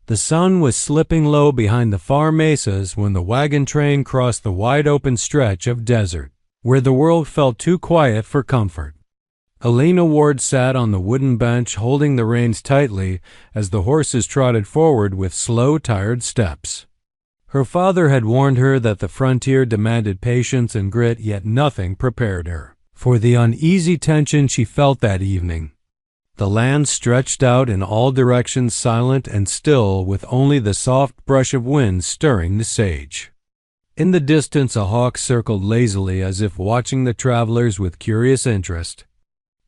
The sun was slipping low behind the far mesas when the wagon train crossed the wide-open stretch of desert, where the world felt too quiet for comfort. Elena Ward sat on the wooden bench holding the reins tightly as the horses trotted forward with slow, tired steps. Her father had warned her that the frontier demanded patience and grit, yet nothing prepared her for the uneasy tension she felt that evening. The land stretched out in all directions, silent and still, with only the soft brush of wind stirring the sage. In the distance a hawk circled lazily as if watching the travelers with curious interest.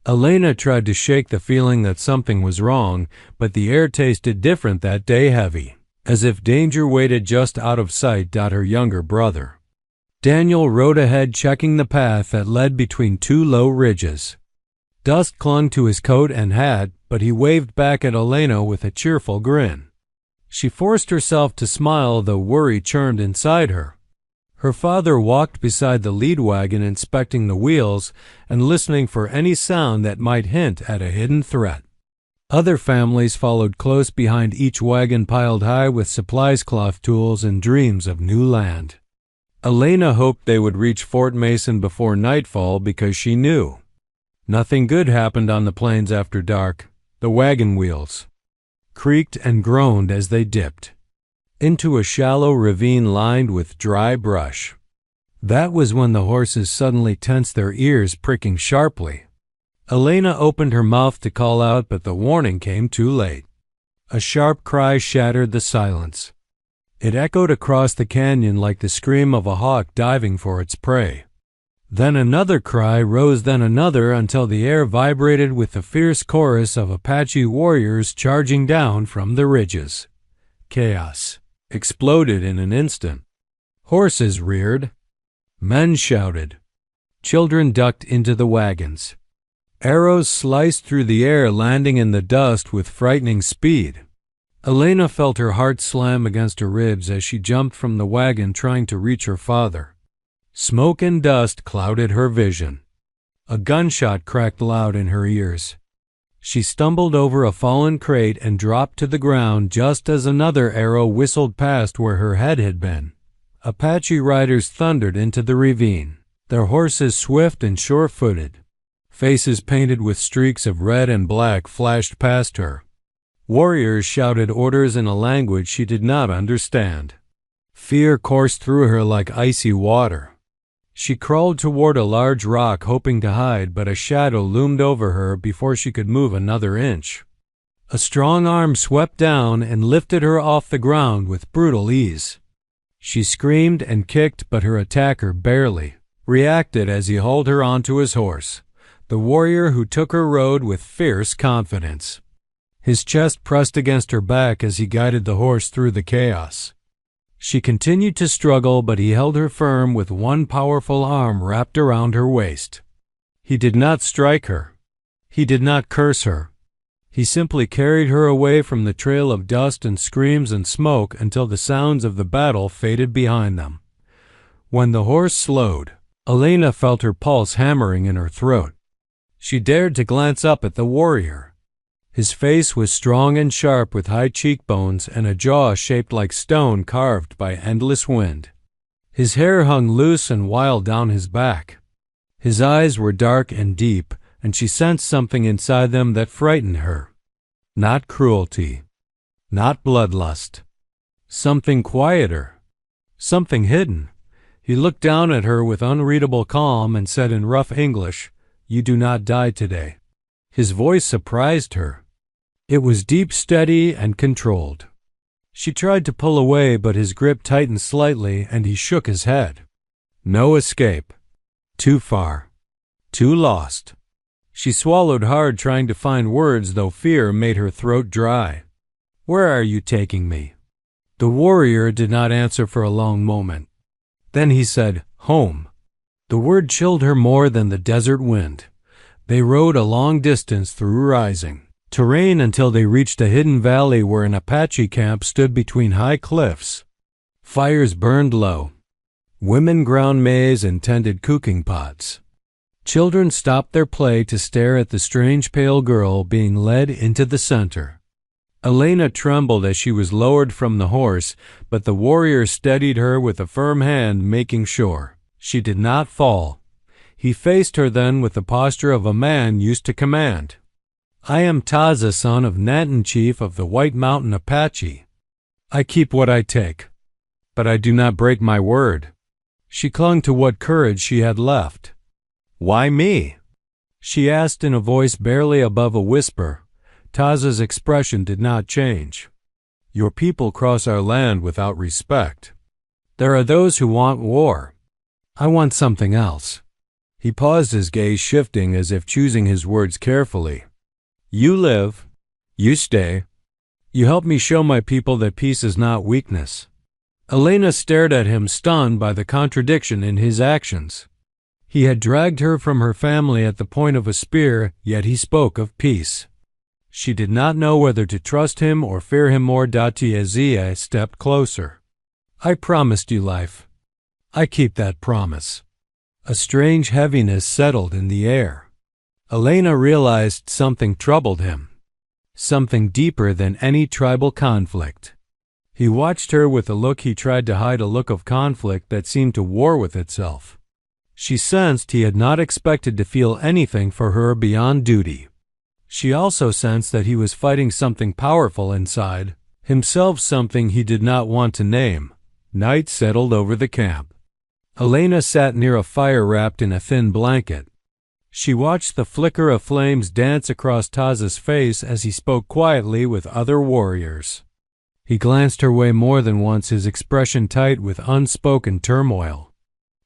Elena tried to shake the feeling that something was wrong, but the air tasted different that day, heavy, as if danger waited just out of sight. Her younger brother, Daniel, rode ahead, checking the path that led between two low ridges. Dust clung to his coat and hat, but he waved back at Elena with a cheerful grin. She forced herself to smile, though worry churned inside her. Her father walked beside the lead wagon, inspecting the wheels and listening for any sound that might hint at a hidden threat. Other families followed close behind, each wagon piled high with supplies, cloth, tools, and dreams of new land. Elena hoped they would reach Fort Mason before nightfall, because she knew nothing good happened on the plains after dark. The wagon wheels creaked and groaned as they dipped into a shallow ravine lined with dry brush. That was when the horses suddenly tensed, their ears pricking sharply. Elena opened her mouth to call out, but the warning came too late. A sharp cry shattered the silence. It echoed across the canyon like the scream of a hawk diving for its prey. Then another cry rose, then another, until the air vibrated with the fierce chorus of Apache warriors charging down from the ridges. Chaos exploded in an instant. Horses reared. Men shouted. Children ducked into the wagons. Arrows sliced through the air, landing in the dust with frightening speed. Elena felt her heart slam against her ribs as she jumped from the wagon, trying to reach her father. Smoke and dust clouded her vision. A gunshot cracked loud in her ears. She stumbled over a fallen crate and dropped to the ground just as another arrow whistled past where her head had been. Apache riders thundered into the ravine, their horses swift and sure-footed. Faces painted with streaks of red and black flashed past her. Warriors shouted orders in a language she did not understand. Fear coursed through her like icy water. She crawled toward a large rock, hoping to hide, but a shadow loomed over her before she could move another inch. A strong arm swept down and lifted her off the ground with brutal ease. She screamed and kicked, but her attacker barely reacted as he hauled her onto his horse. The warrior who took her rode with fierce confidence. His chest pressed against her back as he guided the horse through the chaos. She continued to struggle, but he held her firm with one powerful arm wrapped around her waist. He did not strike her. He did not curse her. He simply carried her away from the trail of dust and screams and smoke until the sounds of the battle faded behind them. When the horse slowed, Elena felt her pulse hammering in her throat. She dared to glance up at the warrior. His face was strong and sharp, with high cheekbones and a jaw shaped like stone carved by endless wind. His hair hung loose and wild down his back. His eyes were dark and deep, and she sensed something inside them that frightened her. Not cruelty, not bloodlust. Something quieter, something hidden. He looked down at her with unreadable calm and said in rough English, "You do not die today." His voice surprised her. It was deep, steady, and controlled. She tried to pull away, but his grip tightened slightly, and he shook his head. No escape. Too far. Too lost. She swallowed hard, trying to find words, though fear made her throat dry. "Where are you taking me?" The warrior did not answer for a long moment. Then he said, "Home." The word chilled her more than the desert wind. They rode a long distance through rising terrain until they reached a hidden valley where an Apache camp stood between high cliffs. Fires burned low. Women ground maize and tended cooking pots. Children stopped their play to stare at the strange pale girl being led into the center. Elena trembled as she was lowered from the horse, but the warrior steadied her with a firm hand, making sure she did not fall. He faced her then with the posture of a man used to command. "I am Taza, son of Nanton, chief of the White Mountain Apache. I keep what I take, but I do not break my word." She clung to what courage she had left. "Why me?" she asked in a voice barely above a whisper. Taza's expression did not change. "Your people cross our land without respect. There are those who want war. I want something else." He paused, his gaze shifting as if choosing his words carefully. "You live. You stay. You help me show my people that peace is not weakness." Elena stared at him, stunned by the contradiction in his actions. He had dragged her from her family at the point of a spear, yet he spoke of peace. She did not know whether to trust him or fear him more. Tiazia stepped closer. "I promised you life. I keep that promise." A strange heaviness settled in the air. Elena realized something troubled him, something deeper than any tribal conflict. He watched her with a look he tried to hide, a look of conflict that seemed to war with itself. She sensed he had not expected to feel anything for her beyond duty. She also sensed that he was fighting something powerful inside himself, something he did not want to name. Night settled over the camp. Elena sat near a fire wrapped in a thin blanket. She watched the flicker of flames dance across Taza's face as he spoke quietly with other warriors. He glanced her way more than once, his expression tight with unspoken turmoil.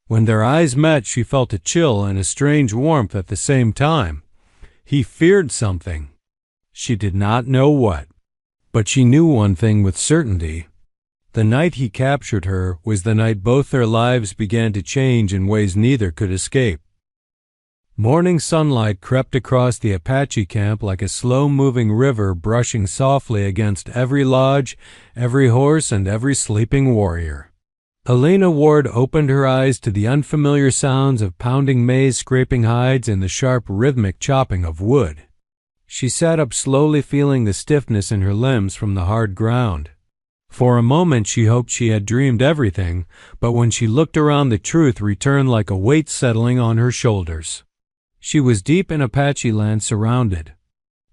When their eyes met, she felt a chill and a strange warmth at the same time. He feared something. She did not know what. But she knew one thing with certainty. The night he captured her was the night both their lives began to change in ways neither could escape. Morning sunlight crept across the Apache camp like a slow-moving river, brushing softly against every lodge, every horse, and every sleeping warrior. Elena Ward opened her eyes to the unfamiliar sounds of pounding maize, scraping hides, and the sharp, rhythmic chopping of wood. She sat up slowly, feeling the stiffness in her limbs from the hard ground. For a moment she hoped she had dreamed everything, but when she looked around, the truth returned like a weight settling on her shoulders. She was deep in Apache land, surrounded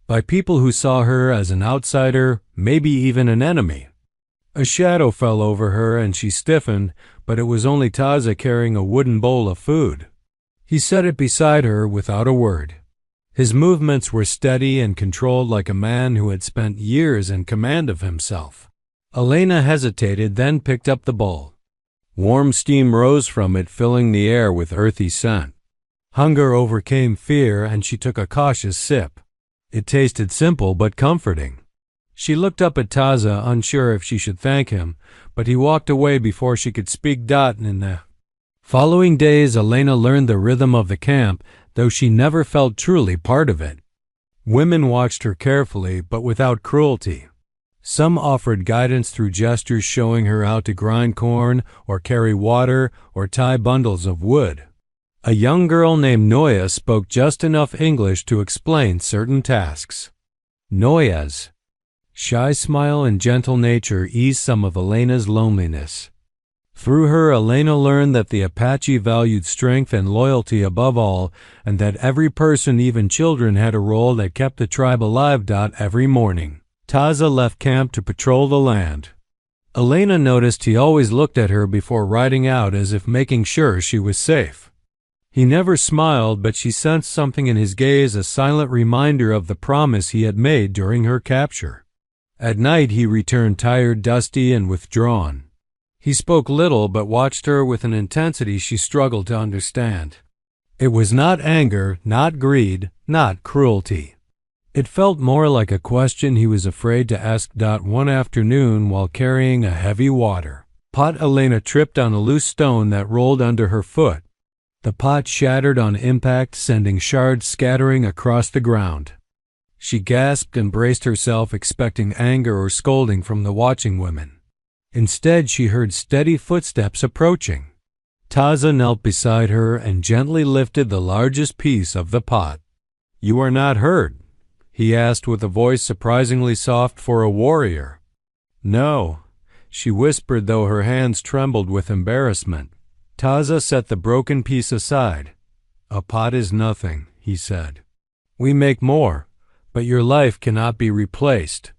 by people who saw her as an outsider, maybe even an enemy. A shadow fell over her and she stiffened, but it was only Taza carrying a wooden bowl of food. He set it beside her without a word. His movements were steady and controlled, like a man who had spent years in command of himself. Elena hesitated, then picked up the bowl. Warm steam rose from it, filling the air with earthy scent. Hunger overcame fear, and she took a cautious sip. It tasted simple but comforting. She looked up at Taza, unsure if she should thank him, but he walked away before she could speak. In the following days, Elena learned the rhythm of the camp, though she never felt truly part of it. Women watched her carefully, but without cruelty. Some offered guidance through gestures, showing her how to grind corn or carry water or tie bundles of wood. A young girl named Noya spoke just enough English to explain certain tasks. Noya's shy smile and gentle nature eased some of Elena's loneliness. Through her, Elena learned that the Apache valued strength and loyalty above all, and that every person, even children, had a role that kept the tribe alive. Every morning, Taza left camp to patrol the land. Elena noticed he always looked at her before riding out, as if making sure she was safe. He never smiled, but she sensed something in his gaze, a silent reminder of the promise he had made during her capture. At night he returned tired, dusty, and withdrawn. He spoke little, but watched her with an intensity she struggled to understand. It was not anger, not greed, not cruelty. It felt more like a question he was afraid to ask. One afternoon, while carrying a heavy water pot, Elena tripped on a loose stone that rolled under her foot. The pot shattered on impact, sending shards scattering across the ground. She gasped and braced herself, expecting anger or scolding from the watching women. Instead, she heard steady footsteps approaching. Taza knelt beside her and gently lifted the largest piece of the pot. "You are not hurt," he asked with a voice surprisingly soft for a warrior. No, she whispered, though her hands trembled with embarrassment. Taza set the broken piece aside. A pot is nothing, he said. We make more, but your life cannot be replaced.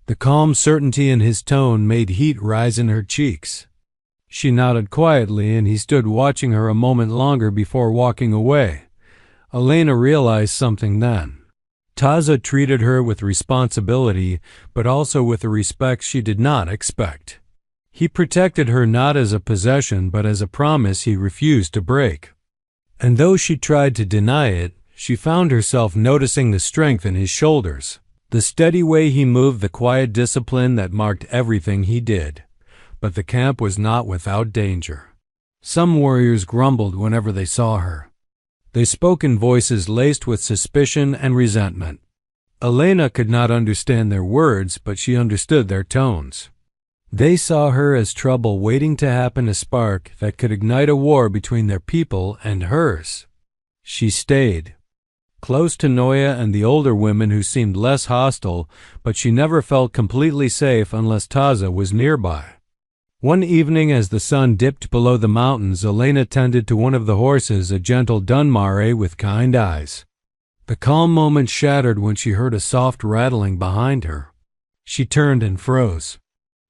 The calm certainty in his tone made heat rise in her cheeks. She nodded quietly, and he stood watching her a moment longer before walking away. Elena realized something then. Taza treated her with responsibility, but also with a respect she did not expect. He protected her not as a possession, but as a promise he refused to break. And though she tried to deny it, she found herself noticing the strength in his shoulders, the steady way he moved, the quiet discipline that marked everything he did. But the camp was not without danger. Some warriors grumbled whenever they saw her. They spoke in voices laced with suspicion and resentment. Elena could not understand their words, but she understood their tones. They saw her as trouble waiting to happen, a spark that could ignite a war between their people and hers. She stayed, close to Noya and the older women who seemed less hostile, but she never felt completely safe unless Taza was nearby. One evening, as the sun dipped below the mountains, Elena tended to one of the horses, a gentle Dunmare with kind eyes. The calm moment shattered when she heard a soft rattling behind her. She turned and froze.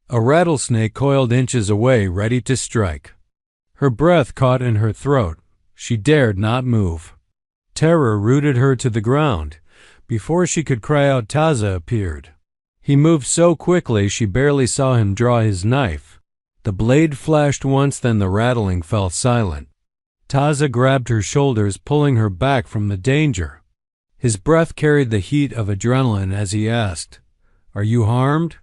A rattlesnake coiled inches away, ready to strike. Her breath caught in her throat. She dared not move. Terror rooted her to the ground. Before she could cry out, Taza appeared. He moved so quickly she barely saw him draw his knife. The blade flashed once, then the rattling fell silent. Taza grabbed her shoulders, pulling her back from the danger. His breath carried the heat of adrenaline as he asked, "Are you harmed?"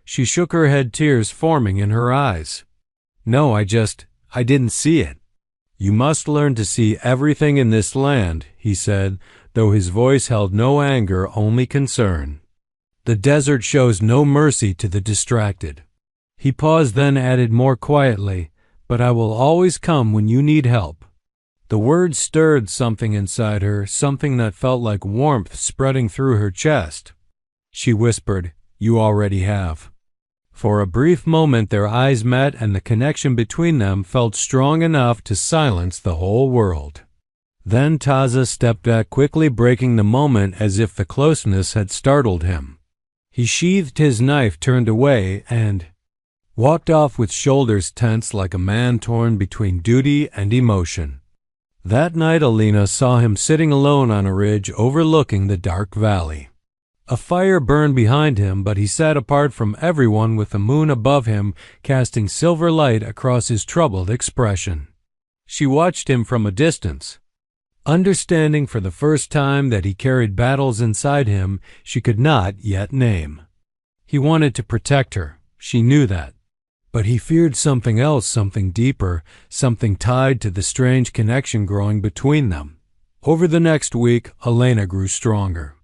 She shook her head, tears forming in her eyes. "No, I didn't see it." "You must learn to see everything in this land," he said, though his voice held no anger, only concern. "The desert shows no mercy to the distracted." He paused, then added more quietly, "But I will always come when you need help." The words stirred something inside her, something that felt like warmth spreading through her chest. She whispered, "You already have." For a brief moment their eyes met, and the connection between them felt strong enough to silence the whole world. Then Taza stepped back, quickly breaking the moment as if the closeness had startled him. He sheathed his knife, turned away, and walked off with shoulders tense like a man torn between duty and emotion. That night Elena saw him sitting alone on a ridge overlooking the dark valley. A fire burned behind him, but he sat apart from everyone, with the moon above him casting silver light across his troubled expression. She watched him from a distance, understanding for the first time that he carried battles inside him she could not yet name. He wanted to protect her, she knew that. But he feared something else, something deeper, something tied to the strange connection growing between them. Over the next week, Elena grew stronger.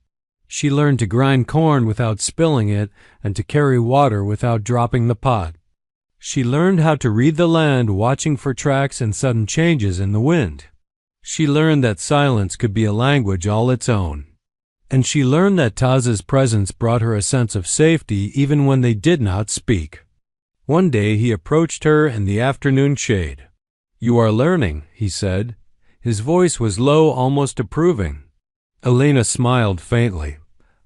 She learned to grind corn without spilling it and to carry water without dropping the pot. She learned how to read the land, watching for tracks and sudden changes in the wind. She learned that silence could be a language all its own. And she learned that Taza's presence brought her a sense of safety even when they did not speak. One day he approached her in the afternoon shade. "You are learning," he said. His voice was low, almost approving. Elena smiled faintly.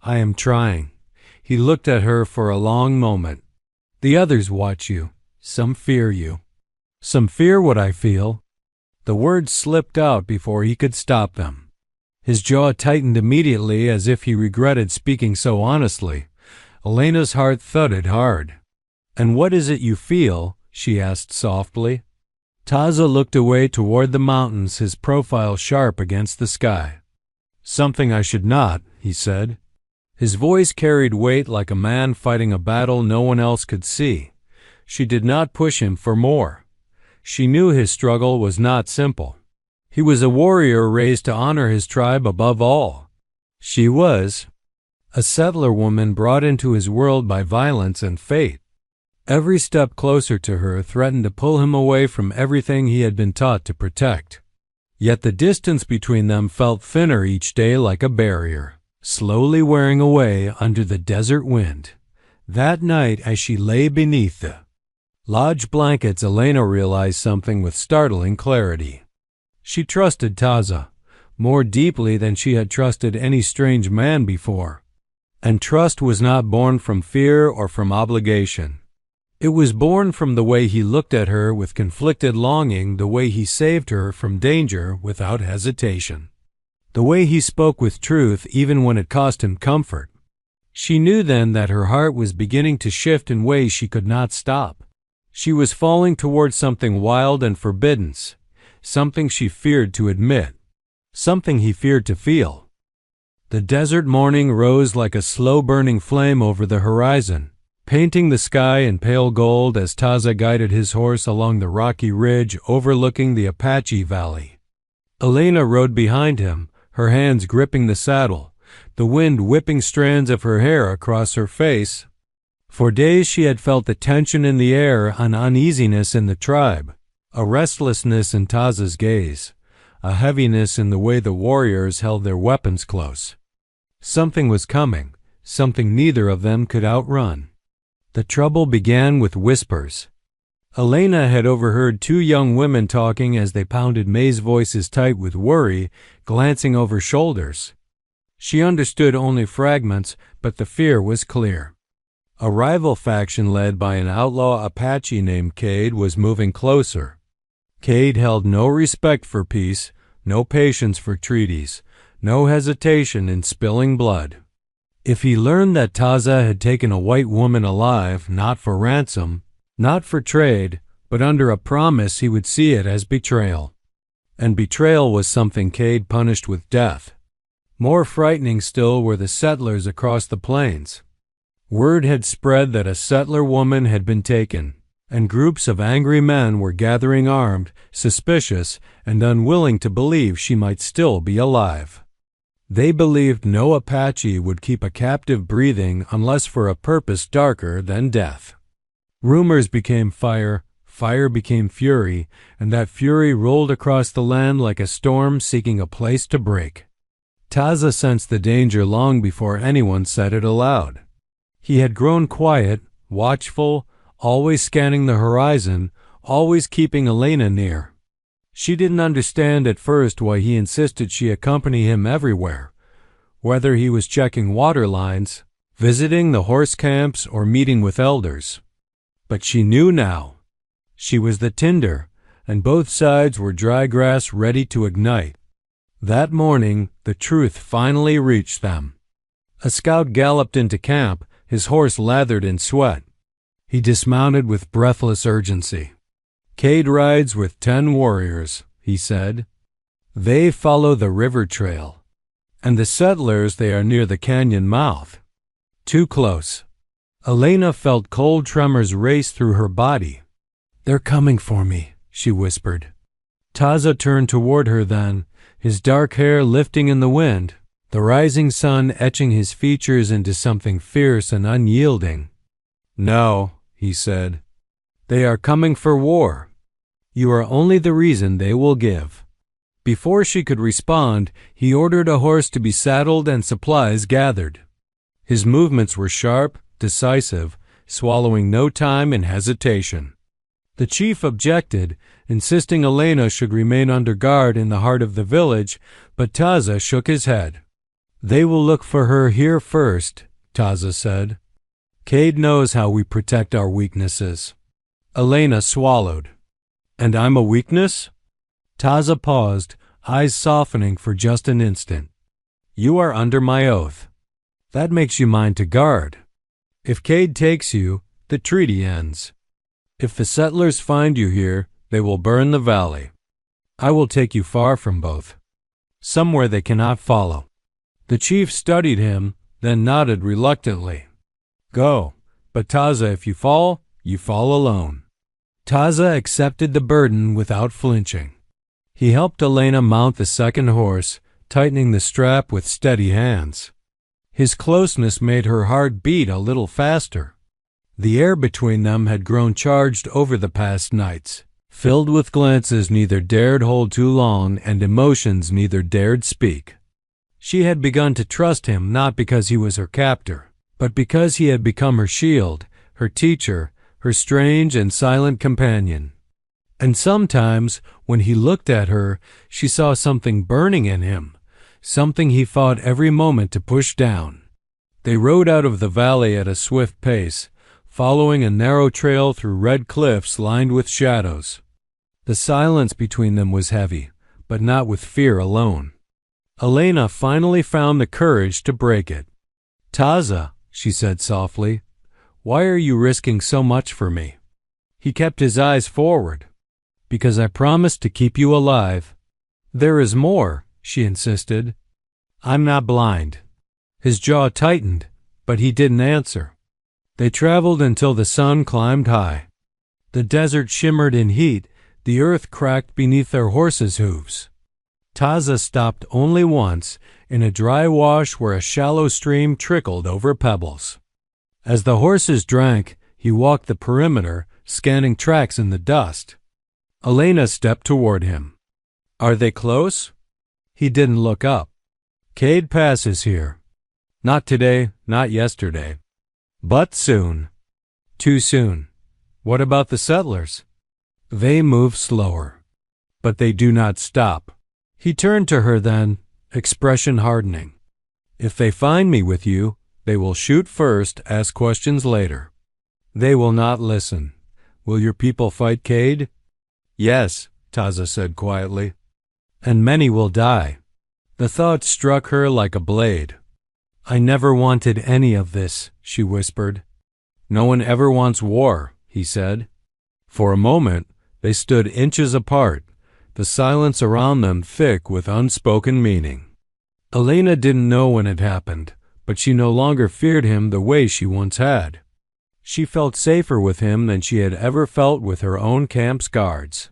"I am trying." He looked at her for a long moment. "The others watch you. Some fear you." "Some fear what I feel." The words slipped out before he could stop them. His jaw tightened immediately, as if he regretted speaking so honestly. Elena's heart thudded hard. "And what is it you feel?" she asked softly. Taza looked away toward the mountains, his profile sharp against the sky. "Something I should not," he said. His voice carried weight, like a man fighting a battle no one else could see. She did not push him for more. She knew his struggle was not simple. He was a warrior raised to honor his tribe above all. She was a settler woman brought into his world by violence and fate. Every step closer to her threatened to pull him away from everything he had been taught to protect. Yet the distance between them felt thinner each day, like a barrier. slowly wearing away under the desert wind. That night, as she lay beneath the lodge blankets, Elena realized something with startling clarity. She trusted Taza more deeply than she had trusted any strange man before. And trust was not born from fear or from obligation. It was born from the way he looked at her with conflicted longing, the way he saved her from danger without hesitation, the way he spoke with truth even when it cost him comfort. She knew then that her heart was beginning to shift in ways she could not stop. She was falling towards something wild and forbidden, something she feared to admit, something he feared to feel. The desert morning rose like a slow-burning flame over the horizon, painting the sky in pale gold as Taza guided his horse along the rocky ridge overlooking the Apache Valley. Elena rode behind him, her hands gripping the saddle, the wind whipping strands of her hair across her face. For days she had felt the tension in the air, an uneasiness in the tribe, a restlessness in Taza's gaze, a heaviness in the way the warriors held their weapons close. Something was coming, something neither of them could outrun. The trouble began with whispers. Elena had overheard two young women talking as they pounded May's voices tight with worry, glancing over shoulders. She understood only fragments, but the fear was clear. A rival faction led by an outlaw Apache named Cade was moving closer. Cade held no respect for peace, no patience for treaties, no hesitation in spilling blood. If he learned that Taza had taken a white woman alive, not for ransom, not for trade, but under a promise, he would see it as betrayal. And betrayal was something Cade punished with death. More frightening still were the settlers across the plains. Word had spread that a settler woman had been taken, and groups of angry men were gathering armed, suspicious, and unwilling to believe she might still be alive. They believed no Apache would keep a captive breathing unless for a purpose darker than death. Rumors became fire, fire became fury, and that fury rolled across the land like a storm seeking a place to break. Taza sensed the danger long before anyone said it aloud. He had grown quiet, watchful, always scanning the horizon, always keeping Elena near. She didn't understand at first why he insisted she accompany him everywhere, whether he was checking water lines, visiting the horse camps, or meeting with elders. But she knew now. She was the tinder, and both sides were dry grass ready to ignite. That morning, the truth finally reached them. A scout galloped into camp, his horse lathered in sweat. He dismounted with breathless urgency. "Cade rides with 10 warriors," he said. "They follow the river trail. And the settlers, they are near the canyon mouth. Too close." Elena felt cold tremors race through her body. "They're coming for me," she whispered. Taza turned toward her then, his dark hair lifting in the wind, the rising sun etching his features into something fierce and unyielding. "No," he said. "They are coming for war. You are only the reason they will give." Before she could respond, he ordered a horse to be saddled and supplies gathered. His movements were sharp, decisive, swallowing no time in hesitation. The chief objected, insisting Elena should remain under guard in the heart of the village, but Taza shook his head. "They will look for her here first," Taza said. "Cade knows how we protect our weaknesses." Elena swallowed. "And I'm a weakness?" Taza paused, eyes softening for just an instant. "You are under my oath. That makes you mine to guard. If Cade takes you, the treaty ends. If the settlers find you here, they will burn the valley. I will take you far from both, somewhere they cannot follow." The chief studied him, then nodded reluctantly. "Go, but Taza, if you fall alone." Taza accepted the burden without flinching. He helped Elena mount the second horse, tightening the strap with steady hands. His closeness made her heart beat a little faster. The air between them had grown charged over the past nights, filled with glances neither dared hold too long and emotions neither dared speak. She had begun to trust him not because he was her captor, but because he had become her shield, her teacher, her strange and silent companion. And sometimes, when he looked at her, she saw something burning in him, something he fought every moment to push down. They rode out of the valley at a swift pace, following a narrow trail through red cliffs lined with shadows. The silence between them was heavy, but not with fear alone. Elena finally found the courage to break it. "Taza," she said softly, "why are you risking so much for me?" He kept his eyes forward. "Because I promised to keep you alive." "There is more," she insisted. "I'm not blind." His jaw tightened, but he didn't answer. They traveled until the sun climbed high. The desert shimmered in heat, the earth cracked beneath their horses' hooves. Taza stopped only once, in a dry wash where a shallow stream trickled over pebbles. As the horses drank, he walked the perimeter, scanning tracks in the dust. Elena stepped toward him. "Are they close?" He didn't look up. "Cade passes here. Not today, not yesterday. But soon." "Too soon. What about the settlers?" "They move slower. But they do not stop." He turned to her then, expression hardening. "If they find me with you, they will shoot first, ask questions later. They will not listen. Will your people fight Cade?" "Yes," Taza said quietly. "And many will die." The thought struck her like a blade. "I never wanted any of this," she whispered. "No one ever wants war," he said. For a moment, they stood inches apart, the silence around them thick with unspoken meaning. Elena didn't know when it happened, but she no longer feared him the way she once had. She felt safer with him than she had ever felt with her own camp's guards.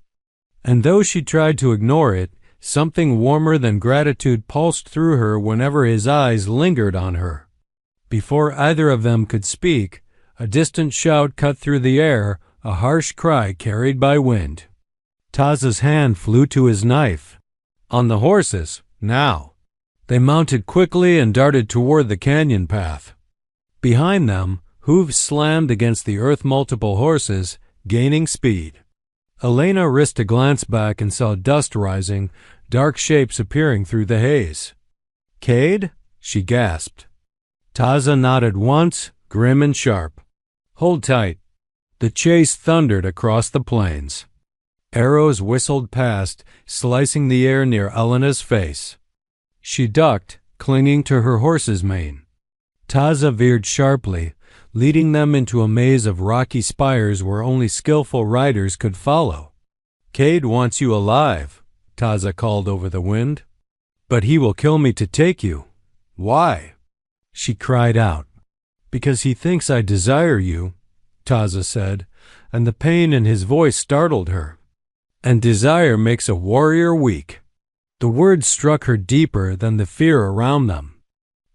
And though she tried to ignore it, something warmer than gratitude pulsed through her whenever his eyes lingered on her. Before either of them could speak, a distant shout cut through the air, a harsh cry carried by wind. Taza's hand flew to his knife. On the horses, now. They mounted quickly and darted toward the canyon path. Behind them, hooves slammed against the earth multiple horses, gaining speed. Elena risked a glance back and saw dust rising, dark shapes appearing through the haze. "Cade?" she gasped. Taza nodded once, grim and sharp. "Hold tight." The chase thundered across the plains. Arrows whistled past, slicing the air near Elena's face. She ducked, clinging to her horse's mane. Taza veered sharply, leading them into a maze of rocky spires where only skillful riders could follow. "Cade wants you alive," Taza called over the wind. "But he will kill me to take you." "Why?" She cried out. "Because he thinks I desire you," Taza said, and the pain in his voice startled her. "And desire makes a warrior weak." The words struck her deeper than the fear around them.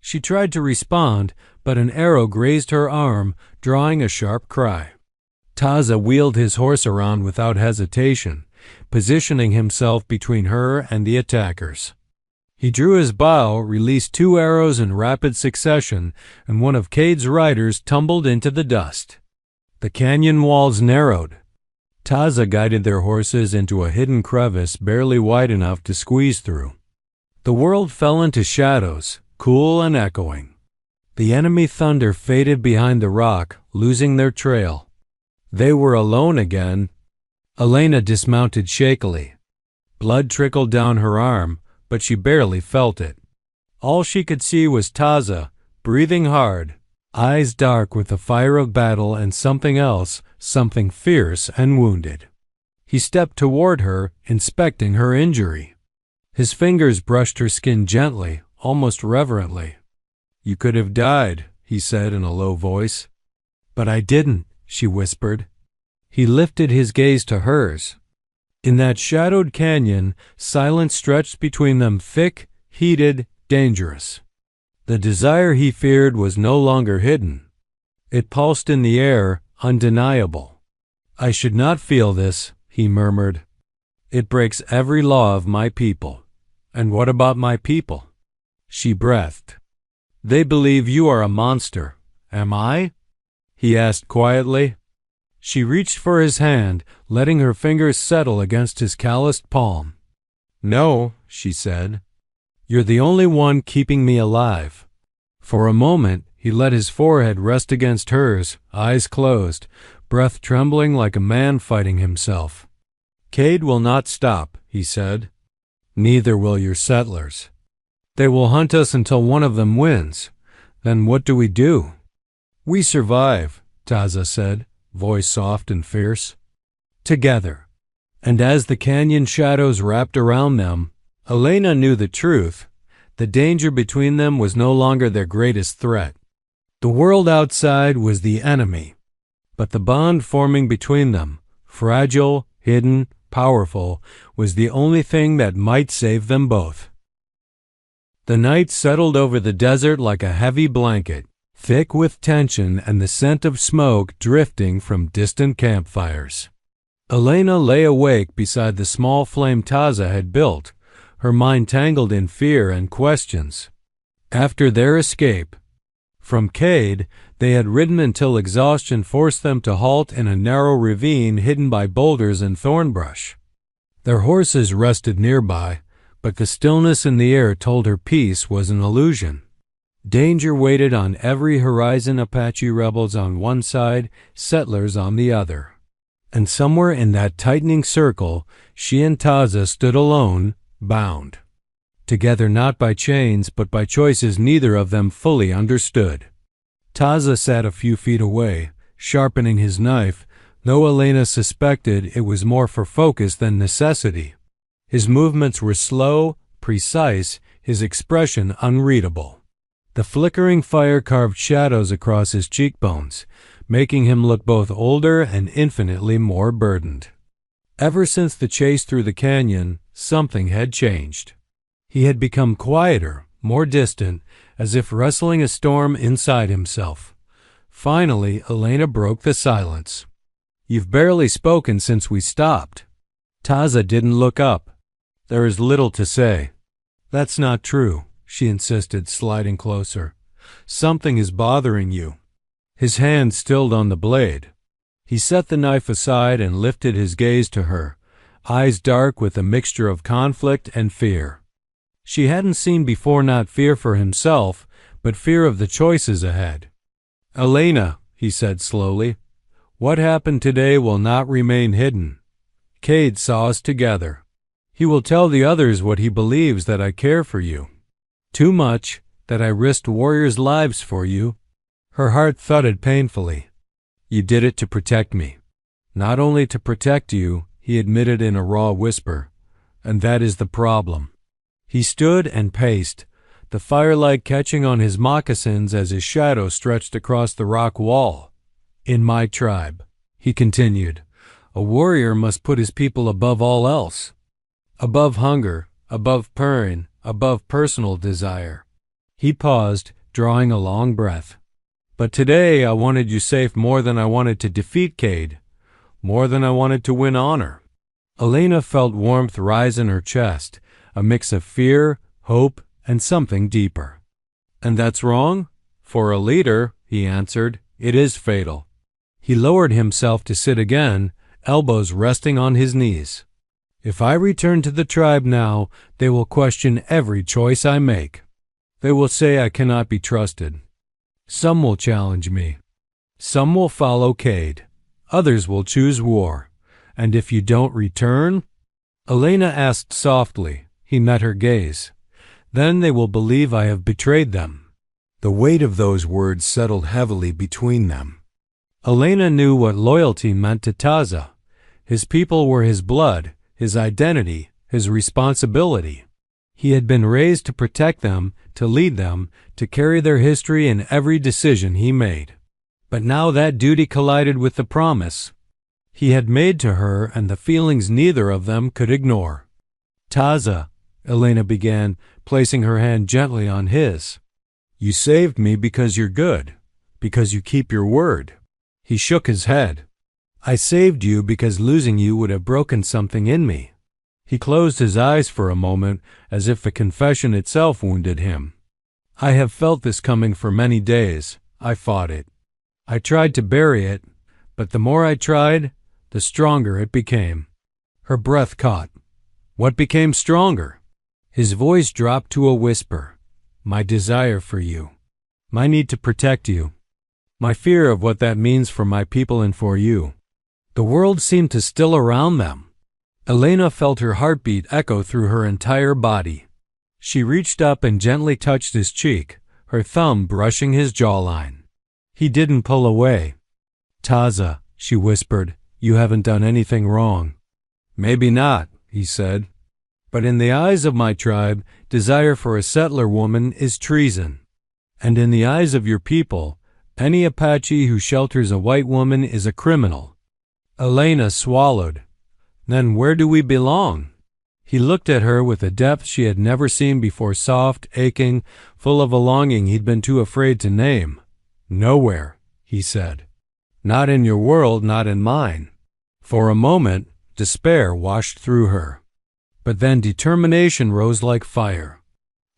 She tried to respond, but an arrow grazed her arm, drawing a sharp cry. Taza wheeled his horse around without hesitation, positioning himself between her and the attackers. He drew his bow, released 2 arrows in rapid succession, and one of Cade's riders tumbled into the dust. The canyon walls narrowed. Taza guided their horses into a hidden crevice barely wide enough to squeeze through. The world fell into shadows, cool and echoing. The enemy thunder faded behind the rock, losing their trail. They were alone again. Elena dismounted shakily. Blood trickled down her arm, but she barely felt it. All she could see was Taza, breathing hard, eyes dark with the fire of battle and something else, something fierce and wounded. He stepped toward her, inspecting her injury. His fingers brushed her skin gently, almost reverently. "You could have died," he said in a low voice. "But I didn't," she whispered. He lifted his gaze to hers. In that shadowed canyon, silence stretched between them thick, heated, dangerous. The desire he feared was no longer hidden. It pulsed in the air, undeniable. "I should not feel this," he murmured. "It breaks every law of my people." "And what about my people?" she breathed. They believe you are a monster. Am I? He asked quietly. She reached for his hand, letting her fingers settle against his calloused palm. No, she said. You're the only one keeping me alive. For a moment, he let his forehead rest against hers, eyes closed, breath trembling like a man fighting himself. Cade will not stop, he said. Neither will your settlers. They will hunt us until one of them wins. Then what do we do? We survive, Taza said, voice soft and fierce. Together. And as the canyon shadows wrapped around them, Elena knew the truth. The danger between them was no longer their greatest threat. The world outside was the enemy. But the bond forming between them, fragile, hidden, powerful, was the only thing that might save them both. The night settled over the desert like a heavy blanket, thick with tension and the scent of smoke drifting from distant campfires. Elena lay awake beside the small flame Taza had built, her mind tangled in fear and questions. After their escape from Cade, they had ridden until exhaustion forced them to halt in a narrow ravine hidden by boulders and thorn brush. Their horses rested nearby, but the stillness in the air told her peace was an illusion. Danger waited on every horizon, Apache rebels on one side, settlers on the other. And somewhere in that tightening circle, she and Taza stood alone, bound. Together not by chains, but by choices neither of them fully understood. Taza sat a few feet away, sharpening his knife, though Elena suspected it was more for focus than necessity. His movements were slow, precise, his expression unreadable. The flickering fire carved shadows across his cheekbones, making him look both older and infinitely more burdened. Ever since the chase through the canyon, something had changed. He had become quieter, more distant, as if wrestling a storm inside himself. Finally, Elena broke the silence. You've barely spoken since we stopped. Taza didn't look up. There is little to say. That's not true, she insisted, sliding closer. Something is bothering you. His hand stilled on the blade. He set the knife aside and lifted his gaze to her, eyes dark with a mixture of conflict and fear. She hadn't seen before not fear for himself, but fear of the choices ahead. Elena, he said slowly, what happened today will not remain hidden. Cade saw us together. He will tell the others what he believes, that I care for you. Too much, that I risked warriors' lives for you. Her heart thudded painfully. You did it to protect me. Not only to protect you, he admitted in a raw whisper, and that is the problem. He stood and paced, the firelight catching on his moccasins as his shadow stretched across the rock wall. In my tribe, he continued, a warrior must put his people above all else. Above hunger, above purring, above personal desire. He paused, drawing a long breath. But today I wanted you safe more than I wanted to defeat Cade, more than I wanted to win honor. Elena felt warmth rise in her chest, a mix of fear, hope, and something deeper. And that's wrong? For a leader, he answered, it is fatal. He lowered himself to sit again, elbows resting on his knees. If I return to the tribe now, they will question every choice I make. They will say I cannot be trusted. Some will challenge me. Some will follow Cade. Others will choose war. And if you don't return? Elena asked softly. He met her gaze. Then they will believe I have betrayed them. The weight of those words settled heavily between them. Elena knew what loyalty meant to Taza. His people were his blood, his identity, his responsibility. He had been raised to protect them, to lead them, to carry their history in every decision he made. But now that duty collided with the promise he had made to her and the feelings neither of them could ignore. Taza, Elena began, placing her hand gently on his. You saved me because you're good, because you keep your word. He shook his head. I saved you because losing you would have broken something in me. He closed his eyes for a moment, as if the confession itself wounded him. I have felt this coming for many days. I fought it. I tried to bury it, but the more I tried, the stronger it became." Her breath caught. "What became stronger?" His voice dropped to a whisper. "My desire for you. My need to protect you. My fear of what that means for my people and for you." The world seemed to still around them. Elena felt her heartbeat echo through her entire body. She reached up and gently touched his cheek, her thumb brushing his jawline. He didn't pull away. "Taza," she whispered, "you haven't done anything wrong." "Maybe not," he said. "But in the eyes of my tribe, desire for a settler woman is treason. And in the eyes of your people, any Apache who shelters a white woman is a criminal." Elena swallowed. "Then where do we belong?" He looked at her with a depth she had never seen before, soft, aching, full of a longing he'd been too afraid to name. "Nowhere," he said. "Not in your world, not in mine." For a moment, despair washed through her. But then determination rose like fire.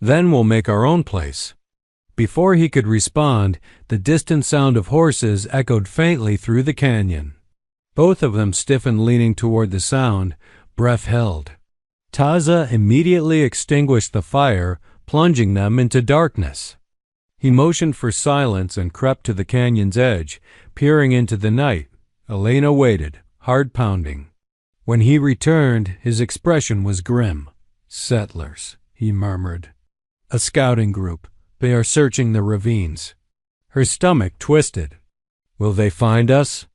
"Then we'll make our own place." Before he could respond, the distant sound of horses echoed faintly through the canyon. Both of them stiffened, leaning toward the sound, breath held. Taza immediately extinguished the fire, plunging them into darkness. He motioned for silence and crept to the canyon's edge, peering into the night. Elena waited, heart pounding. When he returned, his expression was grim. "Settlers," he murmured. "A scouting group. They are searching the ravines." Her stomach twisted. "Will they find us?"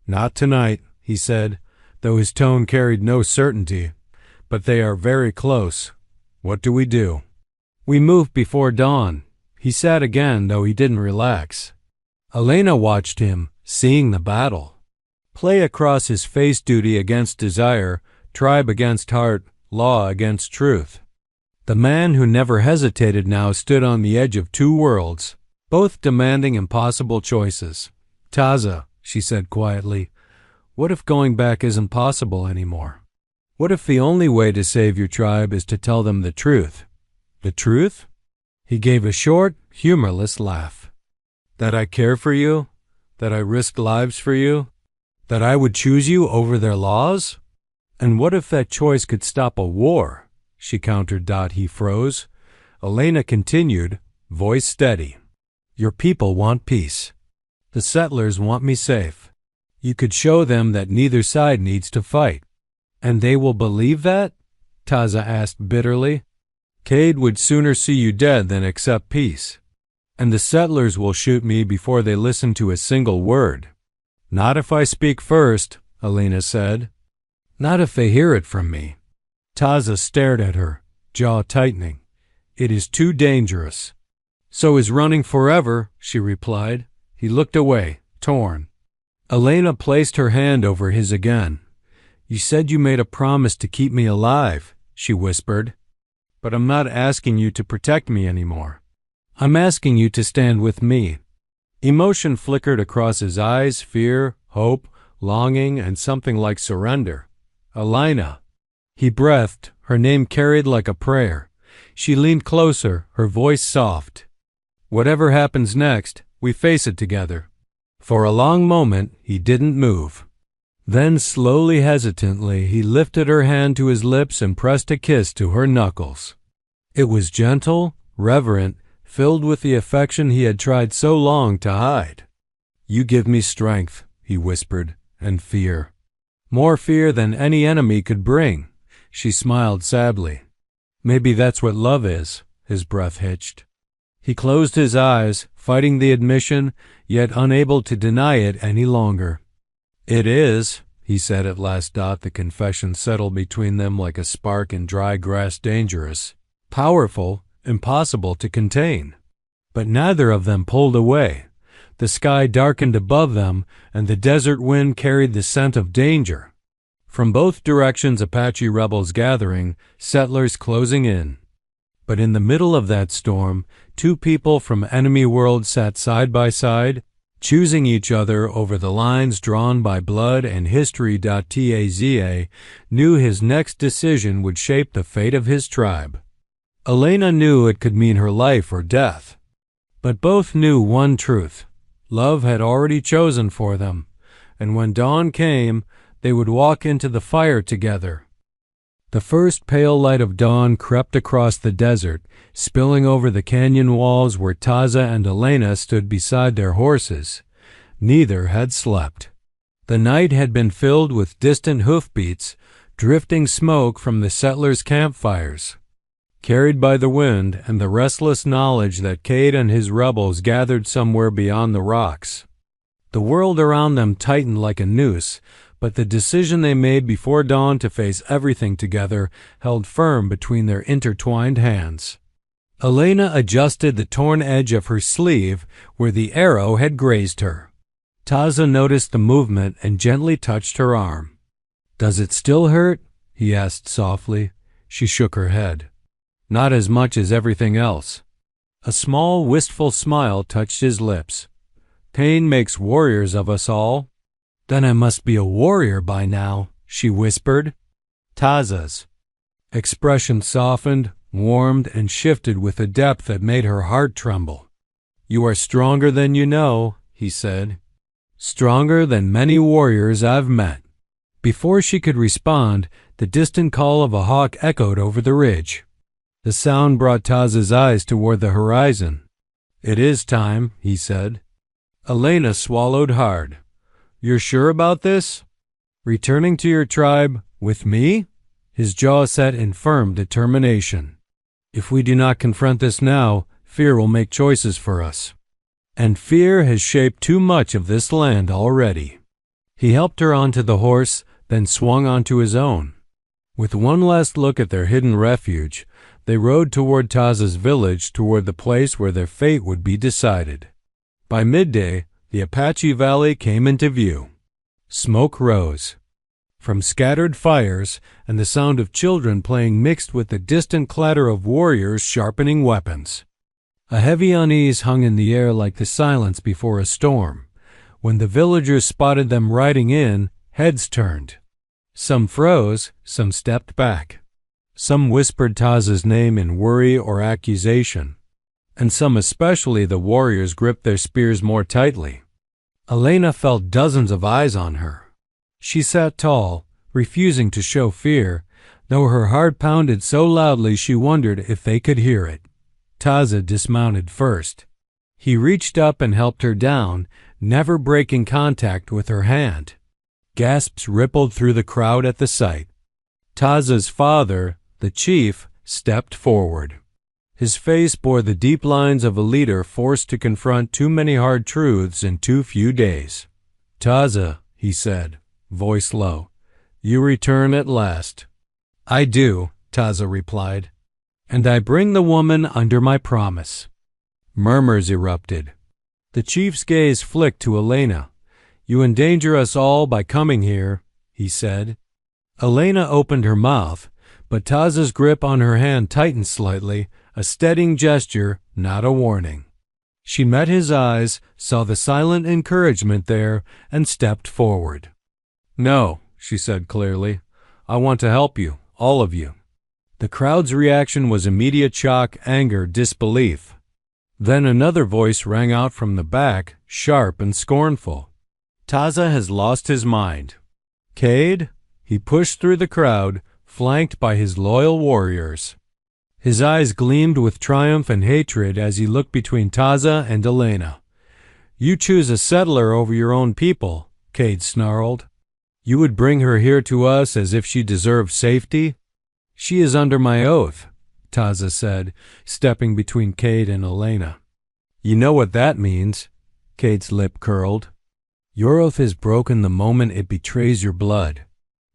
"Not tonight," he said, though his tone carried no certainty. "But they are very close. What do we do?" "We move before dawn." He sat again, though he didn't relax. Elena watched him, seeing the battle. Play across his face, duty against desire, tribe against heart, law against truth. The man who never hesitated now stood on the edge of two worlds, both demanding impossible choices. "Taza," she said quietly, "what if going back isn't possible anymore? What if the only way to save your tribe is to tell them the truth?" "The truth?" He gave a short, humorless laugh. "That I care for you? That I risked lives for you? That I would choose you over their laws? And what if that choice could stop a war?" she countered. He froze. Elena continued, voice steady. "Your people want peace. The settlers want me safe. You could show them that neither side needs to fight." "And they will believe that?" Taza asked bitterly. "Cade would sooner see you dead than accept peace. And the settlers will shoot me before they listen to a single word." "Not if I speak first," Elena said. "Not if they hear it from me." Taza stared at her, jaw tightening. "It is too dangerous." "So is running forever," she replied. He looked away, torn. Elena placed her hand over his again. "You said you made a promise to keep me alive," she whispered. "But I'm not asking you to protect me anymore. I'm asking you to stand with me." Emotion flickered across his eyes, fear, hope, longing, and something like surrender. "Elena." He breathed, her name carried like a prayer. She leaned closer, her voice soft. "Whatever happens next, we face it together." For a long moment, he didn't move. Then, slowly, hesitantly, he lifted her hand to his lips and pressed a kiss to her knuckles. It was gentle, reverent, filled with the affection he had tried so long to hide. "You give me strength," he whispered, "and fear. More fear than any enemy could bring." She smiled sadly. "Maybe that's what love is." His breath hitched. He closed his eyes, fighting the admission, yet unable to deny it any longer. "It is," he said at last. The confession settled between them like a spark in dry grass, dangerous, powerful, impossible to contain. But neither of them pulled away. The sky darkened above them, and the desert wind carried the scent of danger. From both directions, Apache rebels gathering, settlers closing in. But in the middle of that storm, two people from enemy worlds sat side by side, choosing each other over the lines drawn by blood and history. Taza knew his next decision would shape the fate of his tribe. Elena knew it could mean her life or death. But both knew one truth. Love had already chosen for them, and when dawn came, they would walk into the fire together. The first pale light of dawn crept across the desert, spilling over the canyon walls where Taza and Elena stood beside their horses. Neither had slept. The night had been filled with distant hoofbeats, drifting smoke from the settlers' campfires. Carried by the wind and the restless knowledge that Cade and his rebels gathered somewhere beyond the rocks. The world around them tightened like a noose, but the decision they made before dawn to face everything together held firm between their intertwined hands. Elena adjusted the torn edge of her sleeve where the arrow had grazed her. Taza noticed the movement and gently touched her arm. "Does it still hurt?" he asked softly. She shook her head. "Not as much as everything else." A small, wistful smile touched his lips. "Pain makes warriors of us all." "Then I must be a warrior by now," she whispered. Taza's expression softened, warmed, and shifted with a depth that made her heart tremble. "You are stronger than you know," he said. "Stronger than many warriors I've met." Before she could respond, the distant call of a hawk echoed over the ridge. The sound brought Taza's eyes toward the horizon. "It is time," he said. Elena swallowed hard. "You're sure about this? Returning to your tribe with me?" His jaw set in firm determination. "If we do not confront this now, fear will make choices for us. And fear has shaped too much of this land already." He helped her onto the horse, then swung onto his own. With one last look at their hidden refuge, they rode toward Taza's village, toward the place where their fate would be decided. By midday, the Apache Valley came into view. Smoke rose from scattered fires, and the sound of children playing mixed with the distant clatter of warriors sharpening weapons. A heavy unease hung in the air like the silence before a storm. When the villagers spotted them riding in, heads turned. Some froze, some stepped back. Some whispered Taza's name in worry or accusation, and some, especially the warriors, gripped their spears more tightly. Elena felt dozens of eyes on her. She sat tall, refusing to show fear, though her heart pounded so loudly she wondered if they could hear it. Taza dismounted first. He reached up and helped her down, never breaking contact with her hand. Gasps rippled through the crowd at the sight. Taza's father, the chief, stepped forward. His face bore the deep lines of a leader forced to confront too many hard truths in too few days. "Taza," he said, voice low, "you return at last." "I do," Taza replied, "and I bring the woman under my promise." Murmurs erupted. The chief's gaze flicked to Elena. "You endanger us all by coming here," he said. Elena opened her mouth, but Taza's grip on her hand tightened slightly, a steadying gesture, not a warning. She met his eyes, saw the silent encouragement there, and stepped forward. "No," she said clearly. "I want to help you, all of you." The crowd's reaction was immediate shock, anger, disbelief. Then another voice rang out from the back, sharp and scornful. "Taza has lost his mind." "Cade?" He pushed through the crowd, flanked by his loyal warriors. His eyes gleamed with triumph and hatred as he looked between Taza and Elena. "You choose a settler over your own people," Cade snarled. "You would bring her here to us as if she deserved safety?" "She is under my oath," Taza said, stepping between Cade and Elena. "You know what that means." Cade's lip curled. "Your oath is broken the moment it betrays your blood."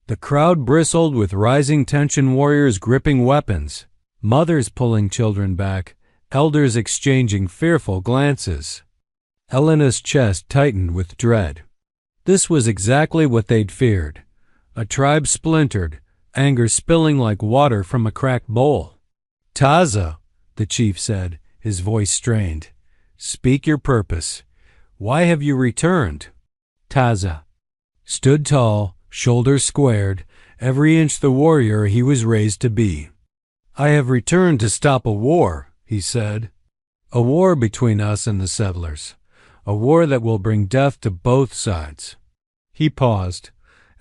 The crowd bristled with rising tension, warriors gripping weapons, mothers pulling children back, elders exchanging fearful glances. Elena's chest tightened with dread. This was exactly what they'd feared. A tribe splintered, anger spilling like water from a cracked bowl. "Taza," the chief said, his voice strained, "speak your purpose. Why have you returned?" Taza stood tall, shoulders squared, every inch the warrior he was raised to be. I have returned to stop a war, he said. A war between us and the settlers. A war that will bring death to both sides. He paused.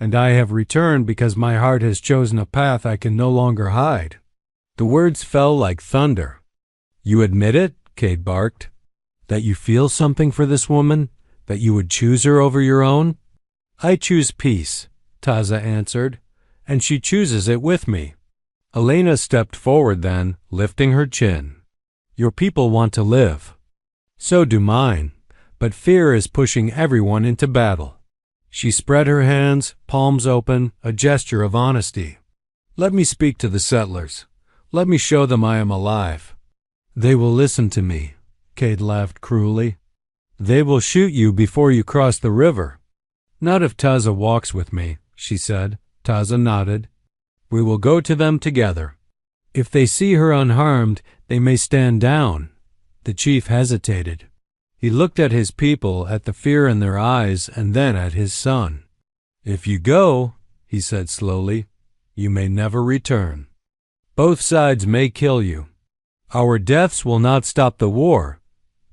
And I have returned because my heart has chosen a path I can no longer hide. The words fell like thunder. You admit it? Cade barked. That you feel something for this woman? That you would choose her over your own? I choose peace, Taza answered, and she chooses it with me. Elena stepped forward then, lifting her chin. Your people want to live. So do mine, but fear is pushing everyone into battle. She spread her hands, palms open, a gesture of honesty. Let me speak to the settlers. Let me show them I am alive. They will listen to me, Cade laughed cruelly. They will shoot you before you cross the river. Not if Taza walks with me, she said. Taza nodded. We will go to them together. If they see her unharmed, they may stand down. The chief hesitated. He looked at his people, at the fear in their eyes, and then at his son. If you go, he said slowly, you may never return. Both sides may kill you. Our deaths will not stop the war,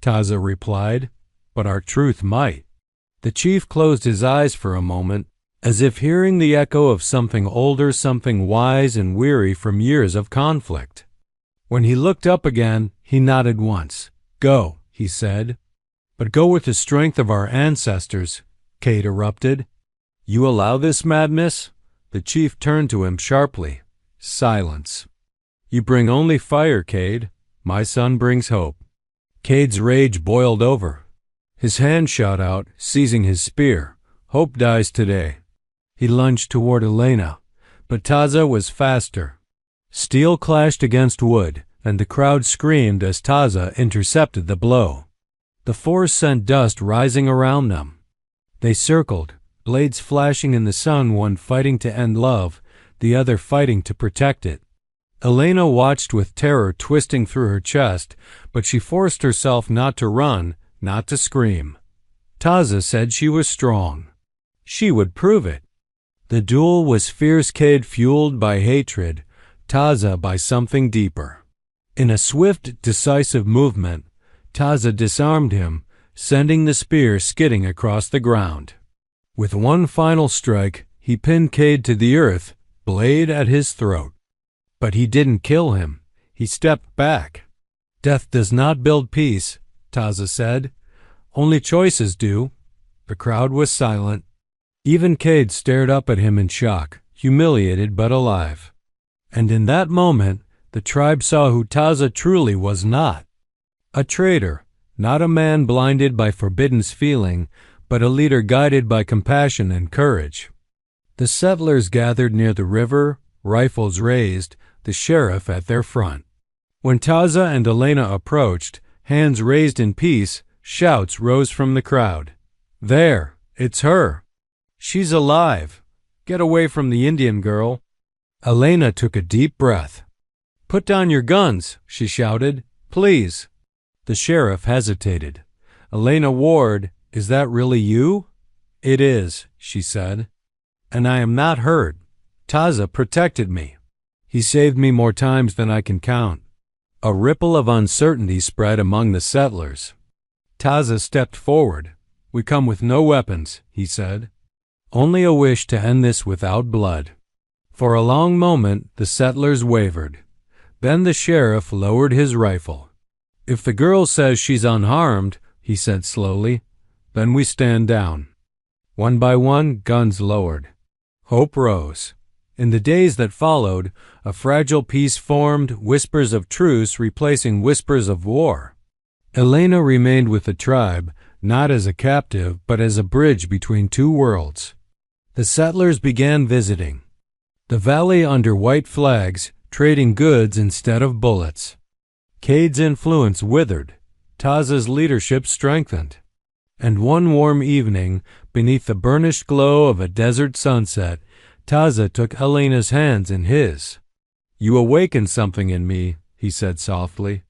Taza replied, but our truth might. The chief closed his eyes for a moment, as if hearing the echo of something older, something wise and weary from years of conflict. When he looked up again, he nodded once. Go, he said. But go with the strength of our ancestors, Cade erupted. You allow this madness? The chief turned to him sharply. Silence. You bring only fire, Cade. My son brings hope. Cade's rage boiled over. His hand shot out, seizing his spear. Hope dies today. He lunged toward Elena, but Taza was faster. Steel clashed against wood, and the crowd screamed as Taza intercepted the blow. The force sent dust rising around them. They circled, blades flashing in the sun, one fighting to end love, the other fighting to protect it. Elena watched with terror twisting through her chest, but she forced herself not to run, not to scream. Taza said she was strong. She would prove it. The duel was fierce, Cade fueled by hatred, Taza by something deeper. In a swift, decisive movement, Taza disarmed him, sending the spear skidding across the ground. With one final strike, he pinned Cade to the earth, blade at his throat. But he didn't kill him. He stepped back. Death does not build peace, Taza said. Only choices do. The crowd was silent. Even Cade stared up at him in shock, humiliated but alive. And in that moment, the tribe saw who Taza truly was not. A traitor, not a man blinded by forbidden feeling, but a leader guided by compassion and courage. The settlers gathered near the river, rifles raised, the sheriff at their front. When Taza and Elena approached, hands raised in peace, shouts rose from the crowd. There, it's her. She's alive. Get away from the Indian girl. Elena took a deep breath. Put down your guns, she shouted. Please. The sheriff hesitated. Elena Ward, is that really you? It is, she said. And I am not hurt. Taza protected me. He saved me more times than I can count. A ripple of uncertainty spread among the settlers. Taza stepped forward. We come with no weapons, he said. Only a wish to end this without blood. For a long moment, the settlers wavered. Then the sheriff lowered his rifle. If the girl says she's unharmed, he said slowly, then we stand down. One by one, guns lowered. Hope rose. In the days that followed, a fragile peace formed, whispers of truce replacing whispers of war. Elena remained with the tribe, not as a captive, but as a bridge between two worlds. The settlers began visiting. The valley under white flags, trading goods instead of bullets. Cade's influence withered. Taza's leadership strengthened. And one warm evening, beneath the burnished glow of a desert sunset, Taza took Elena's hands in his. You awakened something in me, he said softly.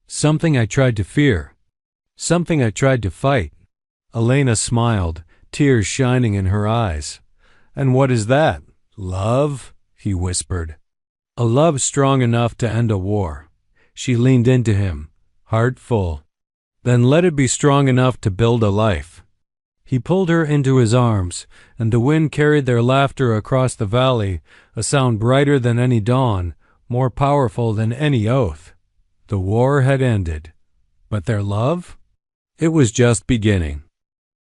Something I tried to fear. Something I tried to fight. Elena smiled, tears shining in her eyes. And what is that? Love? He whispered. A love strong enough to end a war. She leaned into him, heart full. Then let it be strong enough to build a life. He pulled her into his arms, and the wind carried their laughter across the valley, a sound brighter than any dawn, more powerful than any oath. The war had ended. But their love? It was just beginning.